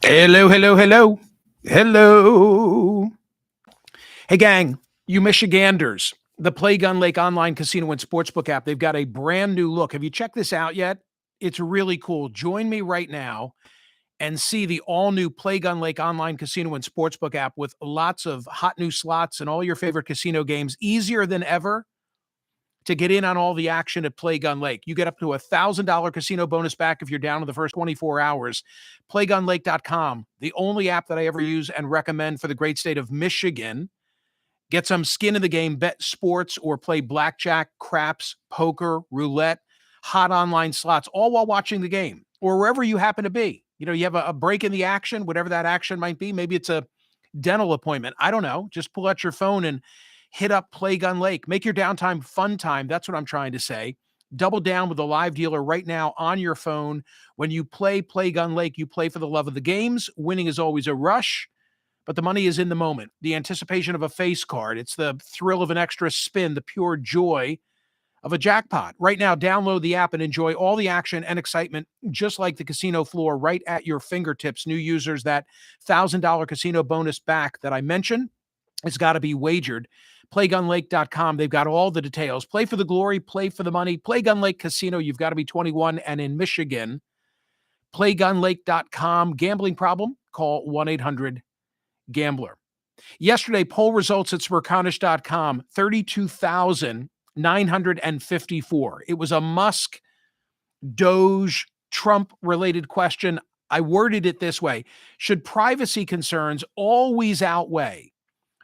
Hello, hello, hello. Hello. Hey, gang, you Michiganders, the Play Gun Lake online casino and sportsbook app, they've got a brand new look. Have you checked this out yet? It's really cool. Join me right now and see the all new Play Gun Lake online casino and sportsbook app with lots of hot new slots and all your favorite casino games, easier than ever to get in on all the action at Play Gun Lake. You get up to $1,000 casino bonus back if you're down in the first 24 hours. PlayGunLake.com, the only app that I ever use and recommend for the great state of Michigan. Get some skin in the game, bet sports, or play blackjack, craps, poker, roulette, hot online slots, all while watching the game or wherever you happen to be. You know, you have a break in the action, whatever that action might be. Maybe it's a dental appointment. I don't know. Just pull out your phone and hit up Play Gun Lake. Make your downtime fun time. That's what I'm trying to say. Double down with a live dealer right now on your phone. When you play Gun Lake, you play for the love of the games. Winning is always a rush, but the money is in the moment. The anticipation of a face card. It's the thrill of an extra spin, the pure joy of a jackpot. Right now, download the app and enjoy all the action and excitement, just like the casino floor, right at your fingertips. New users, that $1,000 casino bonus back that I mentioned, it's got to be wagered. PlayGunLake.com. They've got all the details. Play for the glory, play for the money. Play Gun Lake Casino. You've got to be 21 and in Michigan. PlayGunLake.com. Gambling problem? Call 1-800-GAMBLER. Yesterday, poll results at Smerconish.com, 32,954. It was a Musk, Doge, Trump-related question. I worded it this way. Should privacy concerns always outweigh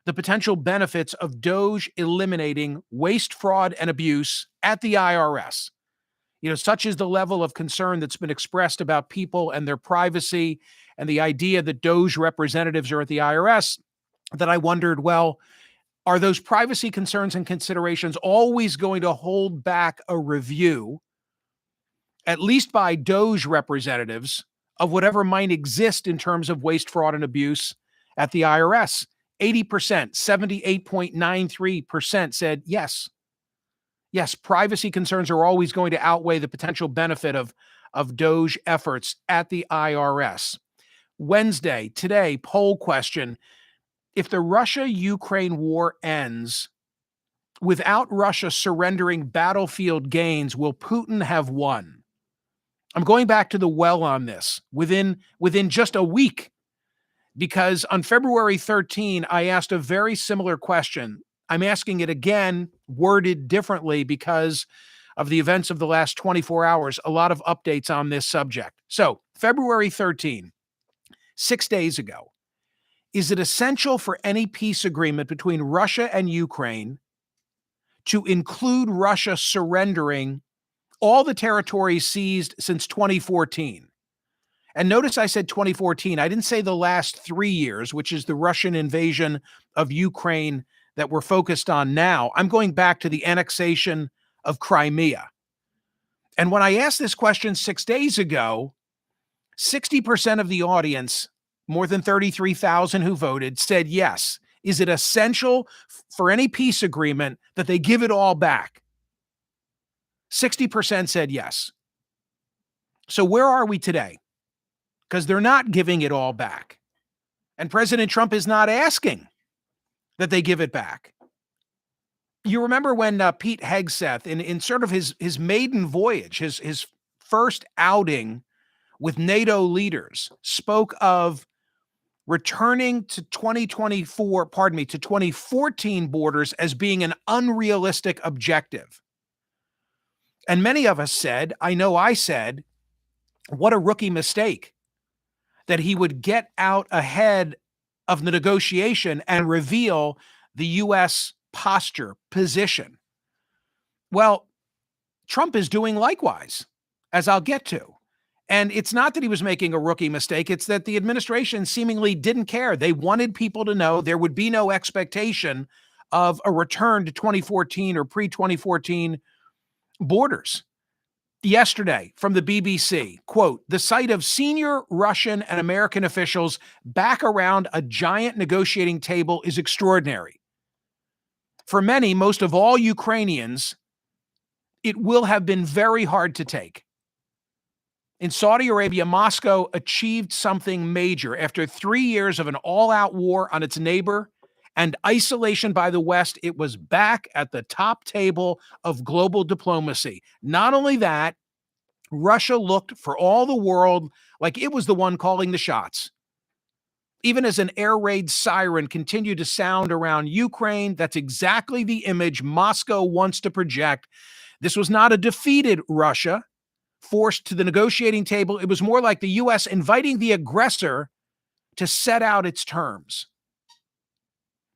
the potential benefits of Doge eliminating waste, fraud, and abuse at the IRS? You know, such is the level of concern that's been expressed about people and their privacy and the idea that Doge representatives are at the IRS, that I wondered, well, are those privacy concerns and considerations always going to hold back a review, at least by Doge representatives, of whatever might exist in terms of waste, fraud, and abuse at the IRS? 80%, 78.93% said yes. Yes, privacy concerns are always going to outweigh the potential benefit of Doge efforts at the IRS. Wednesday, today, poll question. If the Russia-Ukraine war ends without Russia surrendering battlefield gains, will Putin have won? I'm going back to the well on this within just a week, because on February 13, I asked a very similar question. I'm asking it again, worded differently because of the events of the last 24 hours, a lot of updates on this subject. So, February 13, 6 days ago, is it essential for any peace agreement between Russia and Ukraine to include Russia surrendering all the territory seized since 2014? And notice I said 2014. I didn't say the last 3 years, which is the Russian invasion of Ukraine that we're focused on now. I'm going back to the annexation of Crimea. And when I asked this question 6 days ago, 60% of the audience, more than 33,000 who voted, said yes. Is it essential for any peace agreement that they give it all back? 60% said yes. So where are we today? Because they're not giving it all back. And President Trump is not asking that they give it back. You remember when Pete Hegseth, in sort of his maiden voyage, his first outing with NATO leaders, spoke of returning to 2014 borders as being an unrealistic objective. And many of us said, I know I said, what a rookie mistake that he would get out ahead of the negotiation and reveal the U.S. posture, position. Well, Trump is doing likewise, as I'll get to. And it's not that he was making a rookie mistake. It's that the administration seemingly didn't care. They wanted people to know there would be no expectation of a return to 2014 or pre-2014 borders. Yesterday from the BBC, quote, the sight of senior Russian and American officials back around a giant negotiating table is extraordinary. For many, most of all Ukrainians, it will have been very hard to take. In Saudi Arabia, Moscow achieved something major after 3 years of an all-out war on its neighbor and isolation by the West. It was back at the top table of global diplomacy. Not only that, Russia looked for all the world like it was the one calling the shots. Even as an air raid siren continued to sound around Ukraine, that's exactly the image Moscow wants to project. This was not a defeated Russia forced to the negotiating table. It was more like the U.S. inviting the aggressor to set out its terms.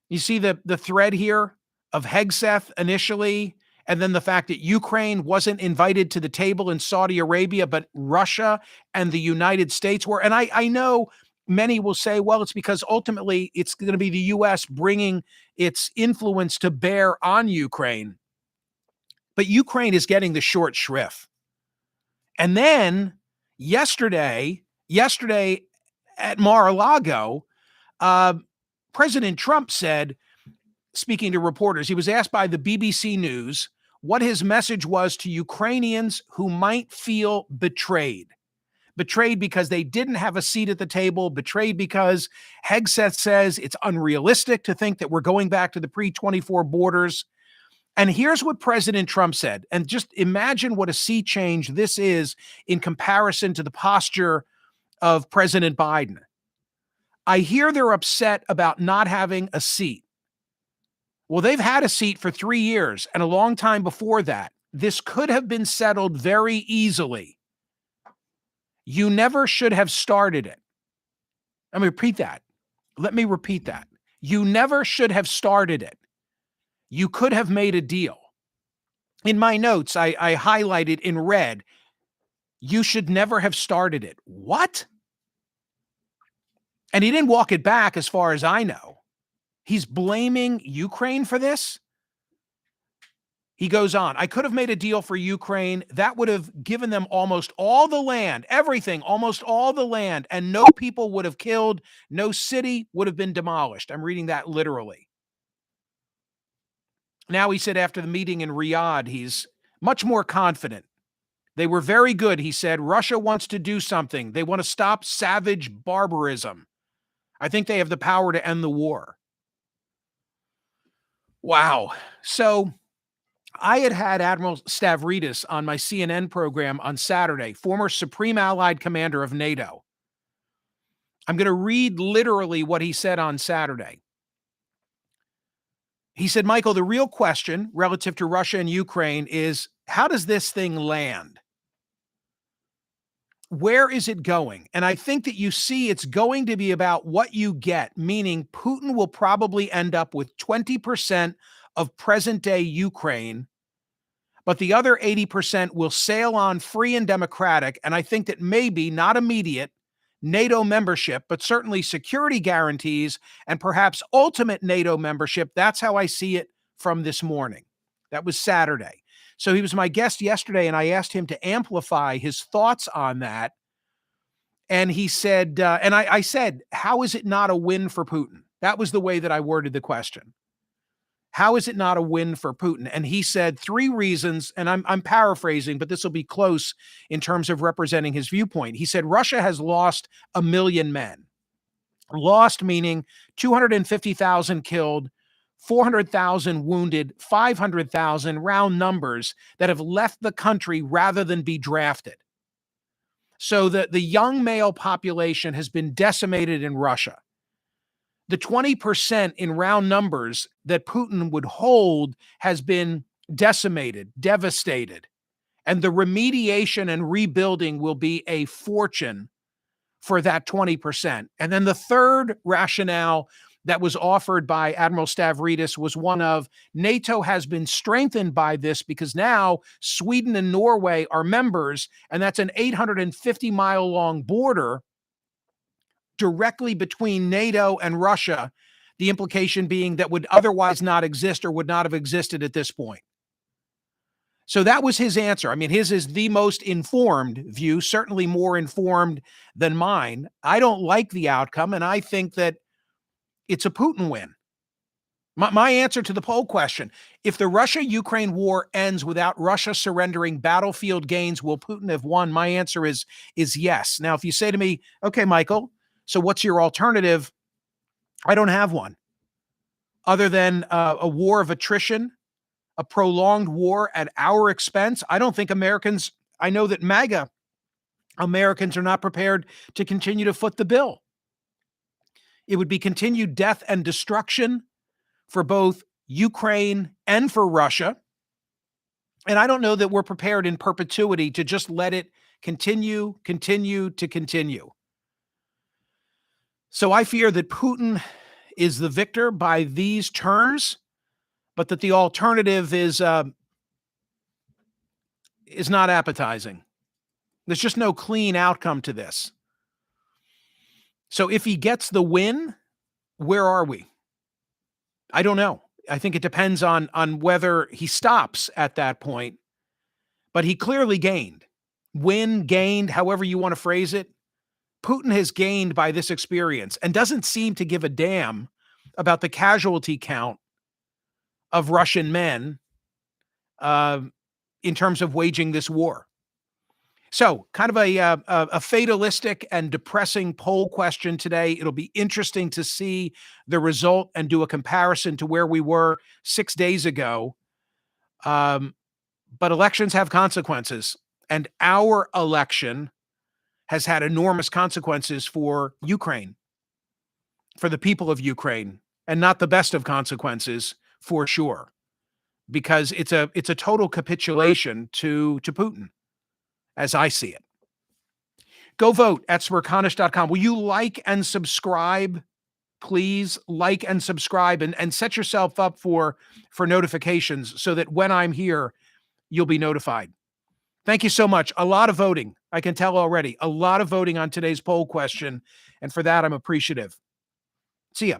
You see the thread here of Hegseth initially, and then the fact that Ukraine wasn't invited to the table in Saudi Arabia, but Russia and the United States were. And I know many will say, well, it's because ultimately it's going to be the U.S. bringing its influence to bear on Ukraine. But Ukraine is getting the short shrift. And then yesterday at Mar-a-Lago, President Trump said, speaking to reporters, he was asked by the BBC News what his message was to Ukrainians who might feel betrayed. Betrayed because they didn't have a seat at the table, betrayed because Hegseth says it's unrealistic to think that we're going back to the pre-24 borders. And here's what President Trump said. And just imagine what a sea change this is in comparison to the posture of President Biden. I hear they're upset about not having a seat. Well, they've had a seat for 3 years and a long time before that. This could have been settled very easily. You never should have started it. Let me repeat that. You never should have started it. You could have made a deal. In my notes, I highlighted in red, you should never have started it. What? And he didn't walk it back as far as I know. He's blaming Ukraine for this. He goes on, I could have made a deal for Ukraine that would have given them almost all the land, everything, almost all the land, and no people would have killed, no city would have been demolished. I'm reading that literally. Now, he said after the meeting in Riyadh, he's much more confident. They were very good, he said. Russia wants to do something. They want to stop savage barbarism. I think they have the power to end the war. Wow. So I had Admiral Stavridis on my CNN program on Saturday, former Supreme Allied Commander of NATO. I'm going to read literally what he said on Saturday. He said, Michael, the real question relative to Russia and Ukraine is, how does this thing land? Where is it going? And I think that you see it's going to be about what you get, meaning Putin will probably end up with 20% of present-day Ukraine, but the other 80% will sail on free and democratic, and I think that maybe not immediate NATO membership, but certainly security guarantees and perhaps ultimate NATO membership. That's how I see it from this morning. That was Saturday. So he was my guest yesterday, and I asked him to amplify his thoughts on that. And he said, I said, how is it not a win for Putin? That was the way that I worded the question. How is it not a win for Putin? And he said 3 reasons, and I'm paraphrasing, but this will be close in terms of representing his viewpoint. He said Russia has lost 1 million men. Lost meaning 250,000 killed, 400,000 wounded, 500,000 round numbers that have left the country rather than be drafted. So the young male population has been decimated in Russia. The 20% in round numbers that Putin would hold has been decimated, devastated. And the remediation and rebuilding will be a fortune for that 20%. And then the third rationale that was offered by Admiral Stavridis was one of NATO has been strengthened by this because now Sweden and Norway are members, and that's an 850-mile-long border directly between NATO and Russia, the implication being that would otherwise not exist or would not have existed at this point. So that was his answer. I mean, his is the most informed view, certainly more informed than mine. I don't like the outcome, and I think that it's a Putin win. My answer to the poll question, if the Russia-Ukraine war ends without Russia surrendering battlefield gains, will Putin have won? My answer is yes. Now, if you say to me, okay, Michael, so what's your alternative? I don't have one other than a war of attrition, a prolonged war at our expense. I don't think Americans, I know that MAGA Americans are not prepared to continue to foot the bill. It would be continued death and destruction for both Ukraine and for Russia. And I don't know that we're prepared in perpetuity to just let it continue. So I fear that Putin is the victor by these terms, but that the alternative is not appetizing. There's just no clean outcome to this. So if he gets the win, where are we? I don't know. I think it depends on whether he stops at that point. But he clearly gained. Win, gained, however you want to phrase it. Putin has gained by this experience and doesn't seem to give a damn about the casualty count of Russian men in terms of waging this war. So kind of a fatalistic and depressing poll question today. It'll be interesting to see the result and do a comparison to where we were 6 days ago. But elections have consequences, and our election has had enormous consequences for Ukraine, for the people of Ukraine, and not the best of consequences for sure, because it's a total capitulation to Putin, as I see it. Go vote at Smerconish.com. Will you like and subscribe? Please like and subscribe and set yourself up for notifications so that when I'm here, you'll be notified. Thank you so much. A lot of voting. I can tell already. A lot of voting on today's poll question. And for that, I'm appreciative. See ya.